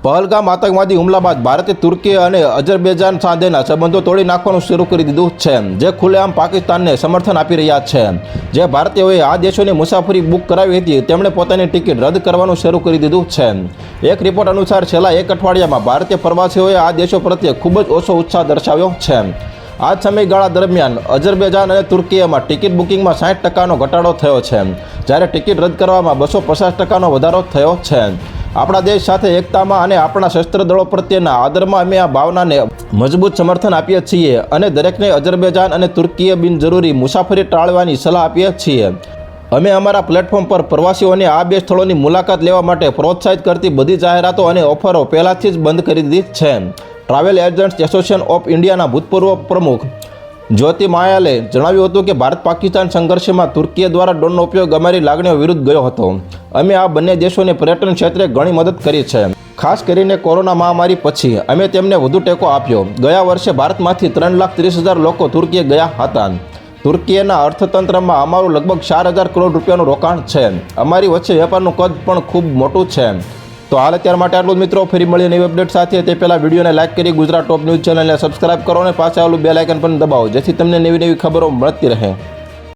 પહલગામ આતંકવાદી હુમલા બાદ ભારતે તુર્કી અને અઝરબૈજાન સાથેના સંબંધો તોડી નાખવાનું શરૂ કરી દીધું છે, જે ખુલ્લેઆમ પાકિસ્તાનને સમર્થન આપી રહ્યા છે. જે ભારતીયોએ આ દેશોની મુસાફરી બુક કરાવી હતી તેમણે પોતાની ટિકિટ રદ કરવાનું શરૂ કરી દીધું છે. એક રિપોર્ટ અનુસાર છેલ્લા એક અઠવાડિયામાં ભારતીય પ્રવાસીઓએ આ દેશો પ્રત્યે ખૂબ જ ઓછો ઉત્સાહ દર્શાવ્યો છે. આ સમયગાળા દરમિયાન અઝરબૈજાન અને તુર્કીમાં ટિકિટ બુકિંગમાં 60% ઘટાડો થયો છે, જ્યારે ટિકિટ રદ કરવામાં 250% વધારો થયો છે. આપણા દેશ સાથે એકતામાં અને આપણા શસ્ત્ર દળો પ્રત્યેના આદરમાં અમે આ ભાવનાને મજબૂત સમર્થન આપીએ છીએ અને દરેકને અઝરબૈજાન અને તુર્કીએ બિનજરૂરી મુસાફરી ટાળવાની સલાહ આપીએ છીએ. અમે અમારા પ્લેટફોર્મ પર પ્રવાસીઓને આ બે સ્થળોની મુલાકાત લેવા માટે પ્રોત્સાહિત કરતી બધી જાહેરાતો અને ઓફરો પહેલાથી જ બંધ કરી દીધી છે. ટ્રાવેલ એજન્ટ્સ એસોસિએશન ઓફ ઇન્ડિયાના ભૂતપૂર્વ પ્રમુખ જ્યોતિ માયાલે જણાવ્યું હતું કે ભારત પાકિસ્તાન સંઘર્ષમાં તુર્કી દ્વારા ડ્રોનનો ઉપયોગ અમારી લાગણીઓ વિરુદ્ધ ગયો હતો. અમે આ બંને દેશોને પર્યટન ક્ષેત્રે ઘણી મદદ કરી છે, ખાસ કરીને કોરોના મહામારી પછી અમે તેમને વધુ ટેકો આપ્યો. ગયા વર્ષે ભારતમાંથી 3,30,000 લોકો તુર્કીએ ગયા હતા. તુર્કીના અર્થતંત્રમાં અમારું લગભગ 4,000 કરોડ રૂપિયાનું રોકાણ છે. અમારી વચ્ચે વેપારનું કદ પણ ખૂબ મોટું છે. તો હાલ અત્યાર માટે આટલું જ મિત્રો. ફરી મળીએ નવી અપડેટ સાથે. તે પહેલાં વિડીયોને લાઇક કરી ગુજરાત ટોપ ન્યૂઝ ચેનલને સબસ્ક્રાઇબ કરો અને પાછળ આવેલું બેલ આઇકન પણ દબાવો, જેથી તમને નવી નવી ખબરો મળતી રહે.